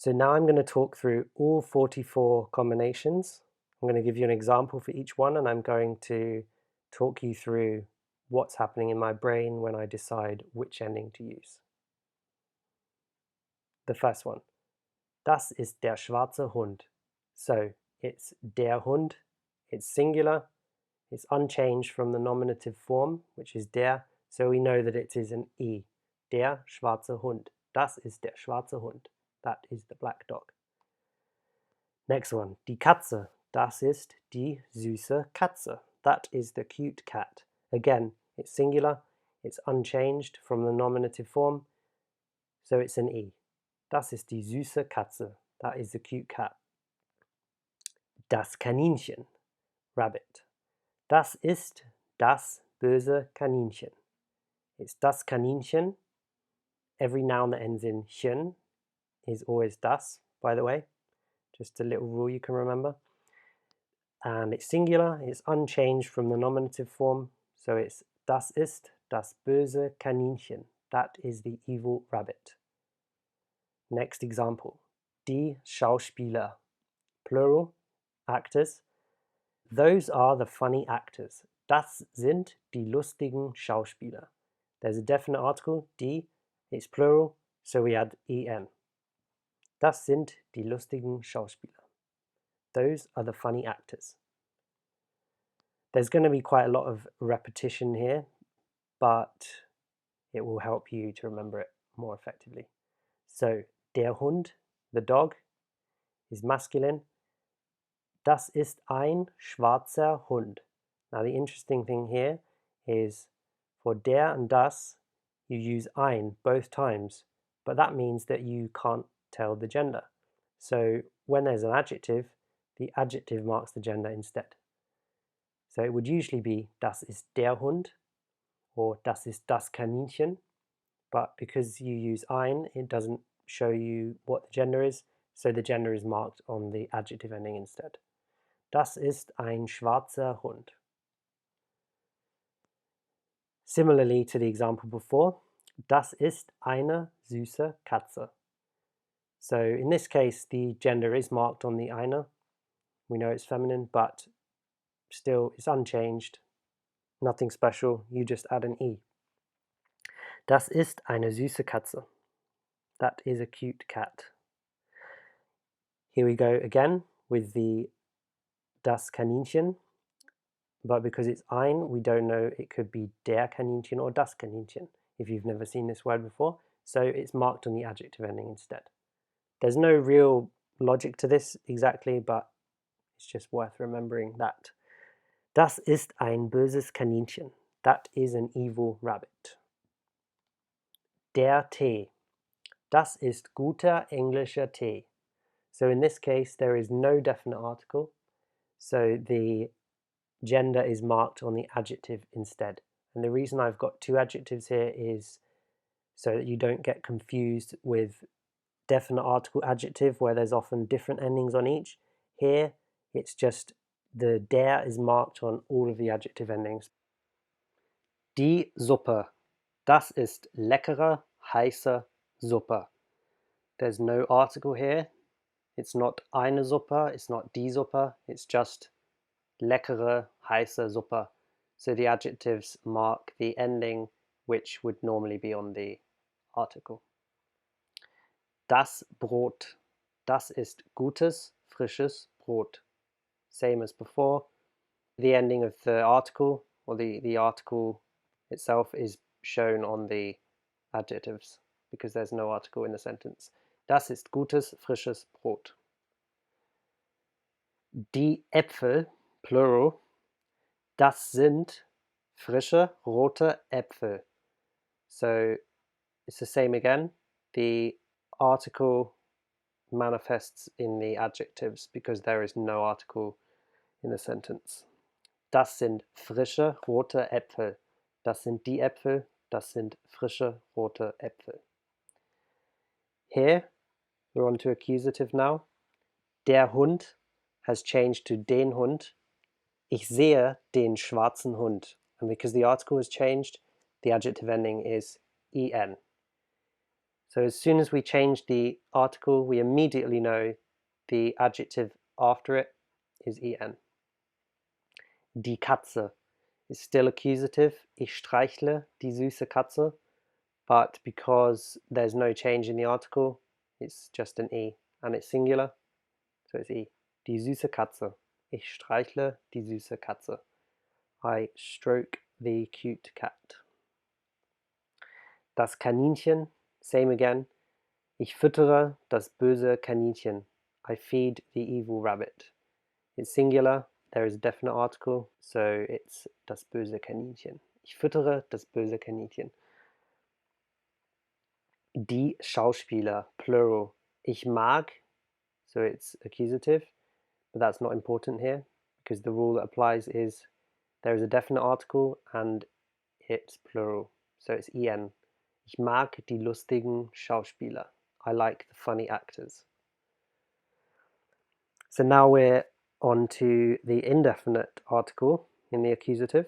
So now I'm going to talk through all 44 combinations. I'm going to give you an example for each one, and I'm going to talk you through what's happening in my brain when I decide which ending to use. The first one. Das ist der schwarze Hund. So it's der Hund, it's singular, it's unchanged from the nominative form, which is der, so we know that it is an E. Der schwarze Hund. Das ist der schwarze Hund. That is the black dog. Next one. Die Katze. Das ist die süße Katze. That is the cute cat. Again, it's singular, it's unchanged from the nominative form, so it's an E. Das ist die süße Katze. That is the cute cat. Das Kaninchen. Rabbit. Das ist das böse Kaninchen. It's das Kaninchen. Every noun that ends in chen is always das, by the way. Just a little rule you can remember. And it's singular, it's unchanged from the nominative form, so it's das ist das böse Kaninchen. That is the evil rabbit. Next example. Die Schauspieler. Plural, actors. Those are the funny actors. Das sind die lustigen Schauspieler. There's a definite article, die, it's plural, so we add en. Das sind die lustigen Schauspieler. Those are the funny actors. There's going to be quite a lot of repetition here, but it will help you to remember it more effectively. So, der Hund, the dog, is masculine. Das ist ein schwarzer Hund. Now the interesting thing here is for der and das, you use ein both times, but that means that you can't tell the gender. So when there's an adjective, the adjective marks the gender instead. So it would usually be das ist der Hund or das ist das Kaninchen, but because you use ein, it doesn't show you what the gender is, so the gender is marked on the adjective ending instead. Das ist ein schwarzer Hund. Similarly to the example before, das ist eine süße Katze. So in this case, the gender is marked on the eine. We know it's feminine, but still it's unchanged. Nothing special, you just add an E. Das ist eine süße Katze. That is a cute cat. Here we go again with the das Kaninchen, but because it's ein, we don't know, it could be der Kaninchen or das Kaninchen, if you've never seen this word before, so it's marked on the adjective ending instead. There's no real logic to this exactly, but it's just worth remembering that. Das ist ein böses Kaninchen. That is an evil rabbit. Der Tee. Das ist guter englischer Tee. So in this case, there is no definite article, so the gender is marked on the adjective instead. And the reason I've got two adjectives here is so that you don't get confused with definite article adjective where there's often different endings on each. Here, it's just the der is marked on all of the adjective endings. Die Suppe. Das ist leckere, heiße Suppe. There's no article here. It's not eine Suppe, it's not die Suppe, it's just leckere, heiße Suppe. So the adjectives mark the ending, which would normally be on the article. Das Brot. Das ist gutes, frisches Brot. Same as before. The ending of the article, or the article itself, is shown on the adjectives because there's no article in the sentence. Das ist gutes, frisches Brot. Die Äpfel, plural, das sind frische, rote Äpfel. So it's the same again. The article manifests in the adjectives because there is no article in the sentence. Das sind frische, rote Äpfel. Das sind die Äpfel. Das sind frische, rote Äpfel. Here, we're on to accusative now. Der Hund has changed to den Hund. Ich sehe den schwarzen Hund. And because the article has changed, the adjective ending is en. So as soon as we change the article, we immediately know the adjective after it is en. Die Katze is still accusative. Ich streichle die süße Katze. But because there's no change in the article, it's just an e, and it's singular, so it's e. Die süße Katze. Ich streichle die süße Katze. I stroke the cute cat. Das Kaninchen, same again. Ich füttere das böse Kaninchen. I feed the evil rabbit. It's singular, there is a definite article, so it's das böse Kaninchen. Ich füttere das böse Kaninchen. Die Schauspieler, plural. Ich mag, so it's accusative, but that's not important here because the rule that applies is there is a definite article and it's plural, so it's en. Ich mag die lustigen Schauspieler. I like the funny actors. So now we're on to the indefinite article in the accusative.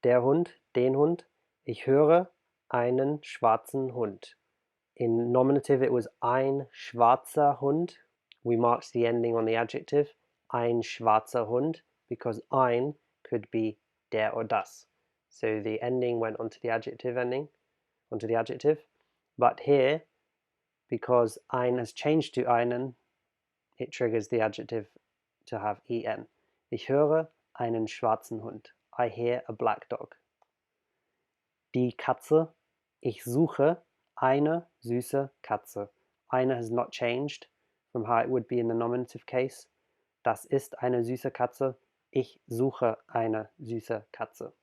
Der Hund, den Hund. Ich höre einen schwarzen Hund. In nominative it was ein schwarzer Hund. We marked the ending on the adjective, ein schwarzer Hund, because ein could be der or das. So the ending went onto the adjective ending, onto the adjective. But here, because ein has changed to einen, it triggers the adjective to have en. Ich höre einen schwarzen Hund. I hear a black dog. Die Katze. Ich suche eine süße Katze. Eine has not changed from how it would be in the nominative case. Das ist eine süße Katze. Ich suche eine süße Katze.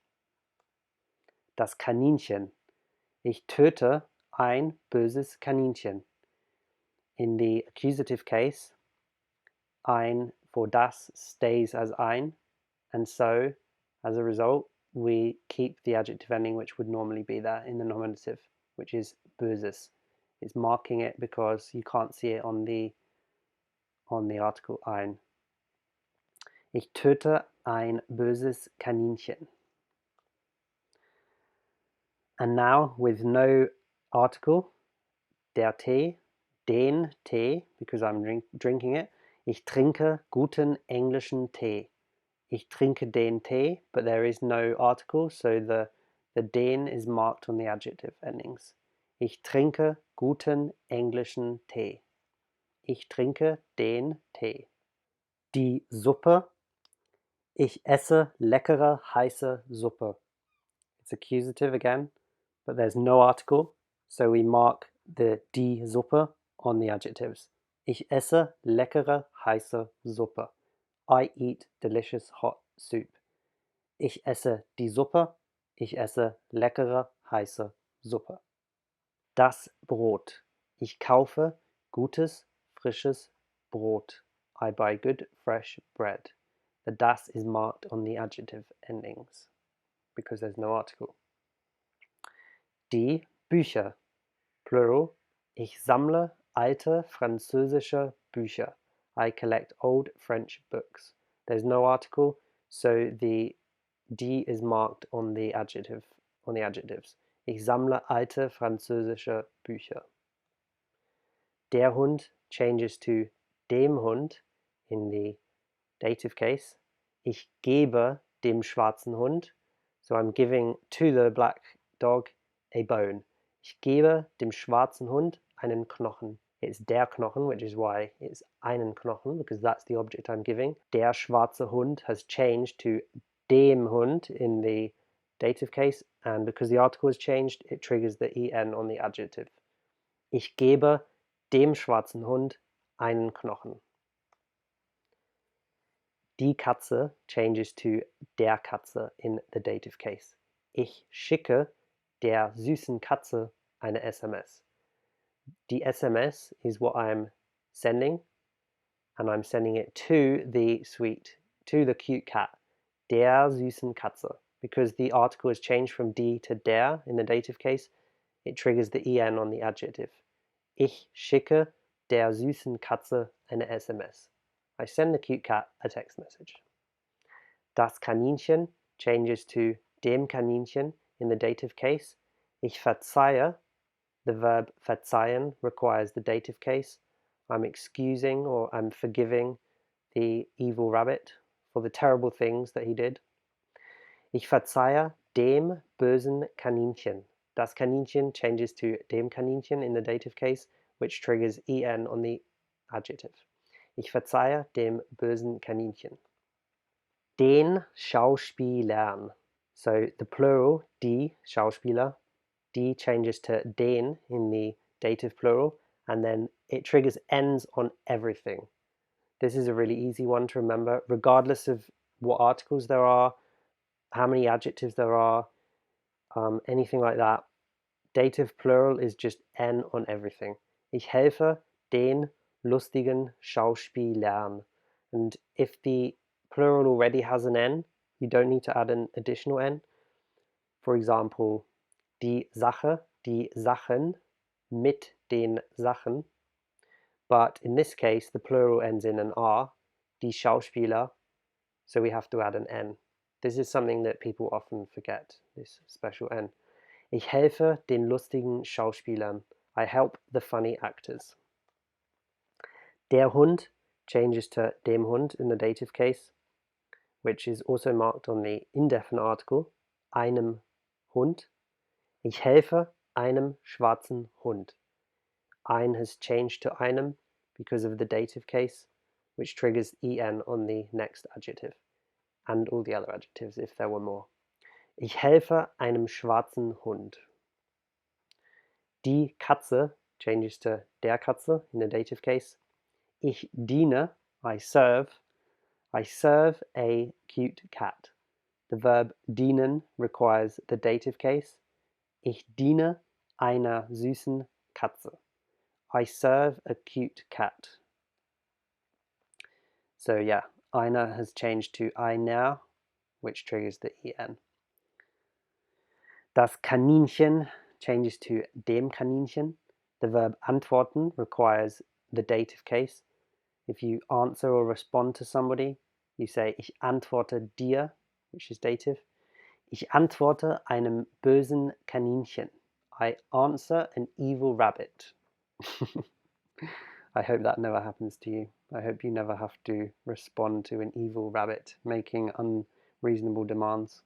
Das Kaninchen. Ich töte ein böses Kaninchen. In the accusative case, ein for das stays as ein, and so, as a result, we keep the adjective ending which would normally be there in the nominative, which is böses. It's marking it because you can't see it on the article ein. Ich töte ein böses Kaninchen. And now, with no article, der Tee, den Tee, because I'm drinking it. Ich trinke guten englischen Tee. Ich trinke den Tee, but there is no article, so the den is marked on the adjective endings. Ich trinke guten englischen Tee. Ich trinke den Tee. Die Suppe. Ich esse leckere, heiße Suppe. It's accusative again, but there's no article, so we mark the die Suppe on the adjectives. Ich esse leckere, heiße Suppe. I eat delicious hot soup. Ich esse die Suppe. Ich esse leckere, heiße Suppe. Das Brot. Ich kaufe gutes, frisches Brot. I buy good, fresh bread. The das is marked on the adjective endings because there's no article. Die Bücher. Plural. Ich sammle alte französische Bücher. I collect old French books. There's no article, so the die is marked on the adjective, on the adjectives. Ich sammle alte französische Bücher. Der Hund changes to dem Hund in the dative case. Ich gebe dem schwarzen Hund, so I'm giving to the black dog a bone. Ich gebe dem schwarzen Hund einen Knochen. It's der Knochen, which is why it's einen Knochen, because that's the object I'm giving. Der schwarze Hund has changed to dem Hund in the dative case, and because the article has changed, it triggers the en on the adjective. Ich gebe dem schwarzen Hund einen Knochen. Die Katze changes to der Katze in the dative case. Ich schicke der süßen Katze eine SMS. The SMS is what I'm sending, and I'm sending it to the cute cat, der süßen Katze. Because the article has changed from die to der in the dative case, it triggers the en on the adjective. Ich schicke der süßen Katze eine SMS. I send the cute cat a text message. Das Kaninchen changes to dem Kaninchen in the dative case. Ich verzeihe The verb verzeihen requires the dative case. I'm excusing or I'm forgiving the evil rabbit for the terrible things that he did. Ich verzeihe dem bösen Kaninchen. Das Kaninchen changes to dem Kaninchen in the dative case, which triggers en on the adjective. Ich verzeihe dem bösen Kaninchen. Den Schauspielern. So the plural, die Schauspieler, die changes to den in the dative plural, and then it triggers ends on everything. This is a really easy one to remember, regardless of what articles there are, how many adjectives there are, anything like that. Dative plural is just n on everything. Ich helfe den lustigen Schauspielern. And if the plural already has an n, you don't need to add an additional n. For example, die Sache, die Sachen, mit den Sachen. But in this case, the plural ends in an r, die Schauspieler, so we have to add an n. This is something that people often forget, this special n. Ich helfe den lustigen Schauspielern. I help the funny actors. Der Hund changes to dem Hund in the dative case, which is also marked on the indefinite article, einem Hund. Ich helfe einem schwarzen Hund. Ein has changed to einem because of the dative case, which triggers en on the next adjective, and all the other adjectives if there were more. Ich helfe einem schwarzen Hund. Die Katze changes to der Katze in the dative case. Ich diene, I serve a cute cat. The verb dienen requires the dative case. Ich diene einer süßen Katze. I serve a cute cat. So yeah, einer has changed to einer, which triggers the en. Das Kaninchen changes to dem Kaninchen. The verb antworten requires the dative case. If you answer or respond to somebody, you say ich antworte dir, which is dative. Ich antworte einem bösen Kaninchen. I answer an evil rabbit. I hope that never happens to you. I hope you never have to respond to an evil rabbit making unreasonable demands.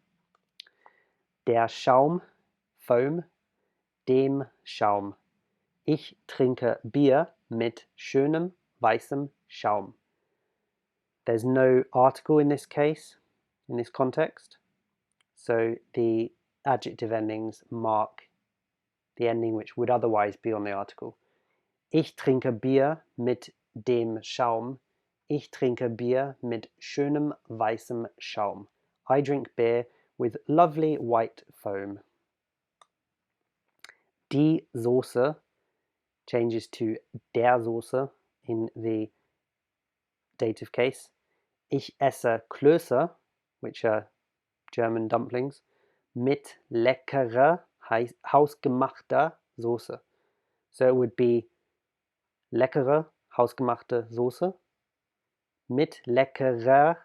Der Schaum, foam, dem Schaum. Ich trinke Bier mit schönem weißem Schaum. There's no article in this case, in this context, so the adjective endings mark the ending which would otherwise be on the article. Ich trinke Bier mit dem Schaum. Ich trinke Bier mit schönem weißem Schaum. I drink beer with lovely white foam. Die Soße changes to der Soße in the dative case. Ich esse Klöße, which are German dumplings, mit leckerer, hausgemachter Soße. So it would be leckere, hausgemachte Soße mit leckerer,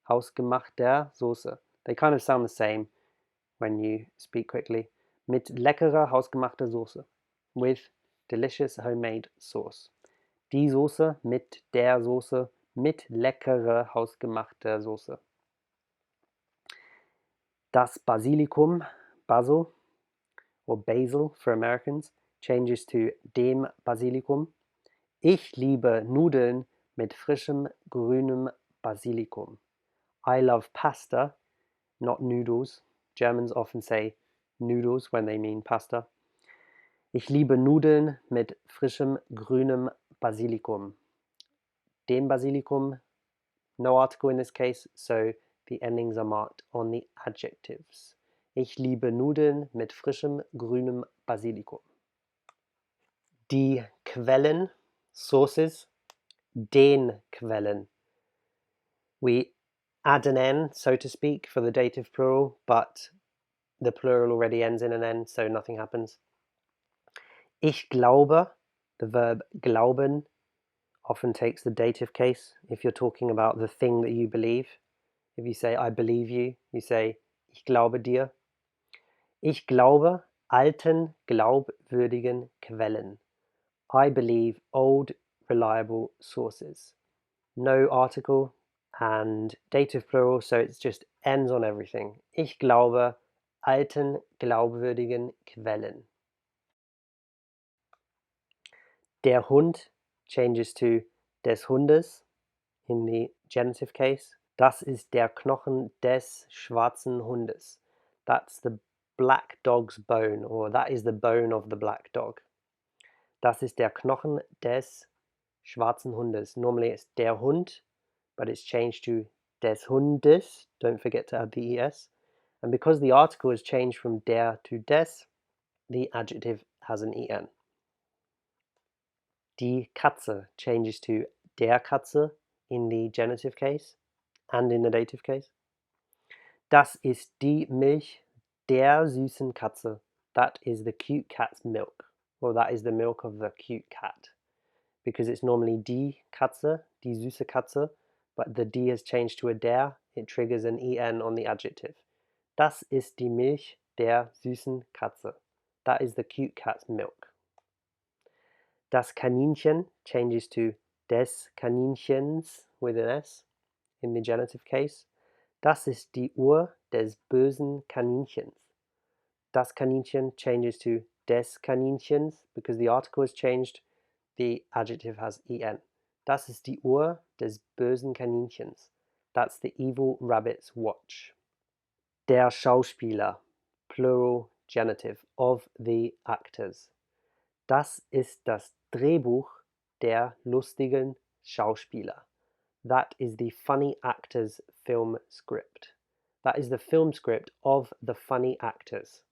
hausgemachter Soße. They kind of sound the same when you speak quickly. Mit leckerer, hausgemachter Soße. With delicious homemade sauce. Die Soße mit der Soße mit leckerer, hausgemachter Soße. Das Basilikum, Basil, or Basil for Americans, changes to dem Basilikum. Ich liebe Nudeln mit frischem grünem Basilikum. I love pasta, not noodles. Germans often say noodles when they mean pasta. Ich liebe Nudeln mit frischem grünem Basilikum. Dem Basilikum, no article in this case, so the endings are marked on the adjectives. Ich liebe Nudeln mit frischem grünem Basilikum. Die Quellen, sources, den Quellen. We add an n, so to speak, for the dative plural, but the plural already ends in an n, so nothing happens. Ich glaube, the verb glauben often takes the dative case if you're talking about the thing that you believe. If you say I believe you, you say ich glaube dir. Ich glaube, alten, glaubwürdigen Quellen. I believe old, reliable sources. No article and dative plural, so it's just ends on everything. Ich glaube alten, glaubwürdigen Quellen. Der Hund changes to des Hundes in the genitive case. Das ist der Knochen des schwarzen Hundes. That's the black dog's bone, or that is the bone of the black dog. Das ist der Knochen des schwarzen Hundes. Normally it's der Hund, but it's changed to des Hundes. Don't forget to add the es. And because the article has changed from der to des, the adjective has an en. Die Katze changes to der Katze in the genitive case and in the dative case. Das ist die Milch der süßen Katze. That is the cute cat's milk. Or that is the milk of the cute cat. Because it's normally die Katze, die süße Katze, but the die has changed to a der, it triggers an en on the adjective. Das ist die Milch der süßen Katze. That is the cute cat's milk. Das Kaninchen changes to des Kaninchens with an S in the genitive case. Das ist die Uhr des bösen Kaninchens. Das Kaninchen changes to des Kaninchens because the article has changed, the adjective has en. Das ist die Uhr des bösen Kaninchens. That's the evil rabbit's watch. Der Schauspieler, plural genitive, of the actors. Das ist das Drehbuch der lustigen Schauspieler. That is the funny actors' film script. That is the film script of the funny actors.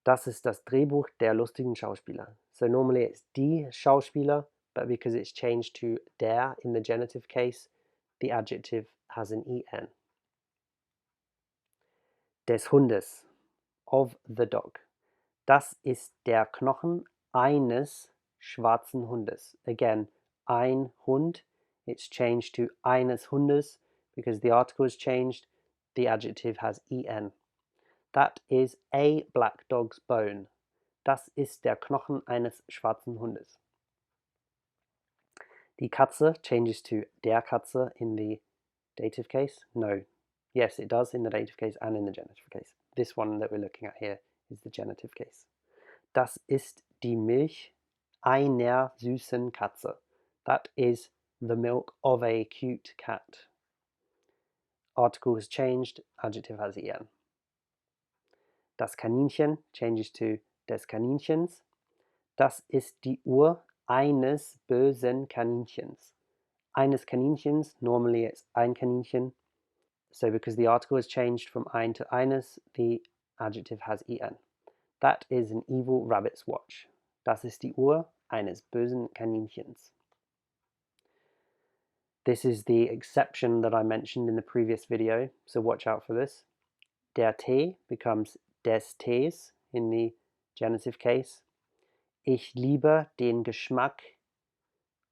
Das ist das Drehbuch der lustigen Schauspieler. So normally it's die Schauspieler, but because it's changed to der in the genitive case, the adjective has an en. Des Hundes, of the dog. Das ist der Knochen eines schwarzen Hundes. Again, ein Hund, it's changed to eines Hundes because the article has changed, the adjective has en. That is a black dog's bone. Das ist der Knochen eines schwarzen Hundes. Die Katze changes to der Katze in the dative case. No. Yes, it does in the dative case and in the genitive case. This one that we're looking at here is the genitive case. Das ist die Milch einer süßen Katze. That is the milk of a cute cat. Article has changed, adjective has en. Das Kaninchen changes to des Kaninchens. Das ist die Uhr eines bösen Kaninchens. Eines Kaninchens, normally it's ein Kaninchen. So because the article has changed from ein to eines, the adjective has en. That is an evil rabbit's watch. Das ist die Uhr eines bösen Kaninchens. This is the exception that I mentioned in the previous video, so watch out for this. Der Tee becomes des Tees in the genitive case. Ich liebe den Geschmack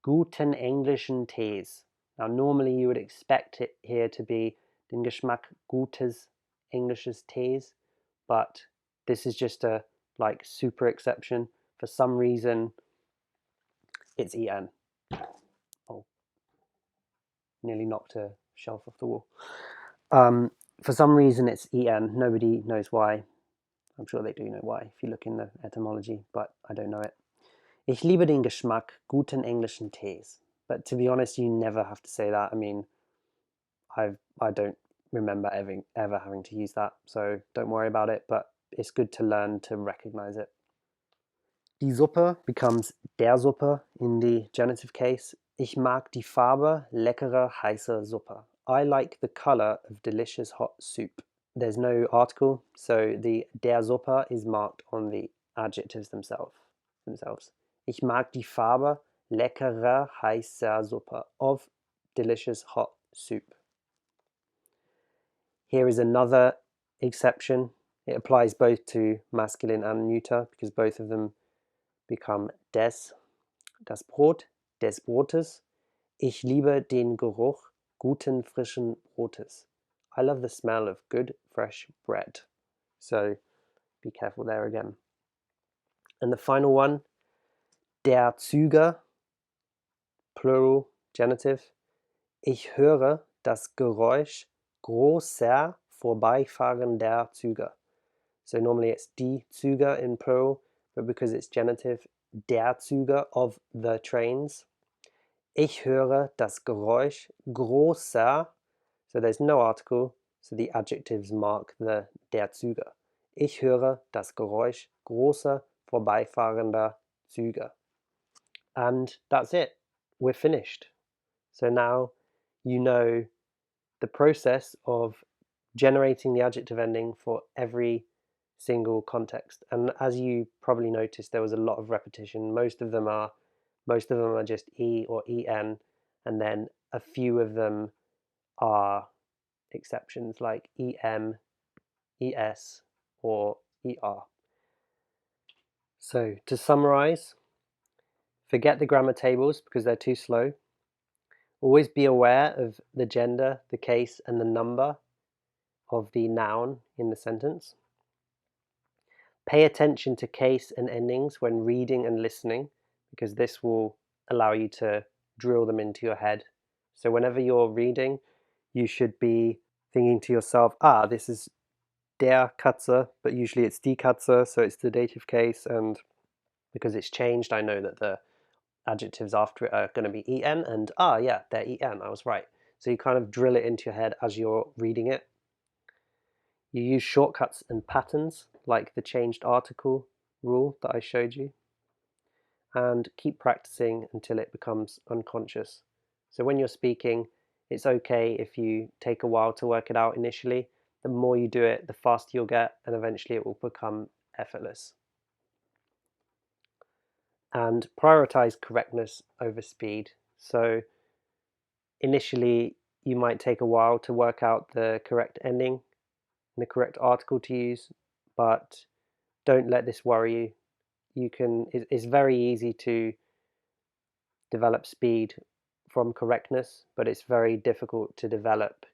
guten englischen Tees. Now normally you would expect it here to be den Geschmack gutes englisches Tees, but this is just a like super exception. For some reason it's en. Oh, nearly knocked a shelf off the wall. For some reason it's en. Nobody knows why. I'm sure they do know why if you look in the etymology, but I don't know it. Ich liebe den Geschmack guten englischen Tees. But to be honest, you never have to say that. I mean, I don't remember ever having to use that, so don't worry about it, but it's good to learn to recognize it. Die Suppe becomes der Suppe in the genitive case. Ich mag die Farbe leckerer heißer Suppe. I like the color of delicious hot soup. There's no article, so the der Suppe is marked on the adjectives themselves. Ich mag die Farbe leckerer heißer Suppe, of delicious hot soup. Here is another exception. It applies both to masculine and neuter because both of them become des. Das Brot, des Brotes. Ich liebe den Geruch guten frischen Brotes. I love the smell of good fresh bread. So be careful there again. And the final one, der Züge, plural, genitive. Ich höre das Geräusch großer vorbeifahrender Züge. So normally it's die Züge in plural, but because it's genitive, der Züge, of the trains. Ich höre das Geräusch großer, so there's no article, so the adjectives mark the der Züge. Ich höre das Geräusch großer vorbeifahrender Züge. And that's it. We're finished. So now you know the process of generating the adjective ending for every single context. And as you probably noticed, there was a lot of repetition. Most of them are just e or en, and then a few of them are exceptions like em, es, or er. So to summarize, forget the grammar tables because they're too slow. Always be aware of the gender, the case, and the number of the noun in the sentence. Pay attention to case and endings when reading and listening, because this will allow you to drill them into your head. So whenever you're reading, you should be thinking to yourself, this is der Katze, but usually it's die Katze, so it's the dative case, and because it's changed, I know that the adjectives after it are going to be en, and yeah, they're en, I was right. So you kind of drill it into your head as you're reading it. You use shortcuts and patterns, like the changed article rule that I showed you, and keep practicing until it becomes unconscious. So when you're speaking, it's okay if you take a while to work it out initially. The more you do it, the faster you'll get, and eventually it will become effortless. And prioritize correctness over speed. So initially, you might take a while to work out the correct ending and the correct article to use, but don't let this worry you. It's very easy to develop speed from correctness, but it's very difficult to develop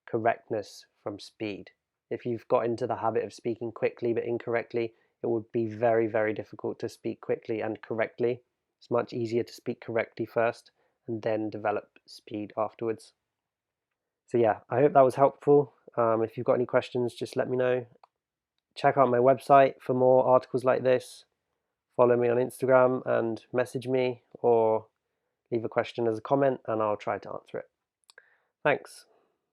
correctness from speed. If you've got into the habit of speaking quickly but incorrectly, it would be very, very difficult to speak quickly and correctly. It's much easier to speak correctly first and then develop speed afterwards. So yeah, I hope that was helpful. If you've got any questions, just let me know. Check out my website for more articles like this. Follow me on Instagram and message me, or leave a question as a comment and I'll try to answer it. Thanks.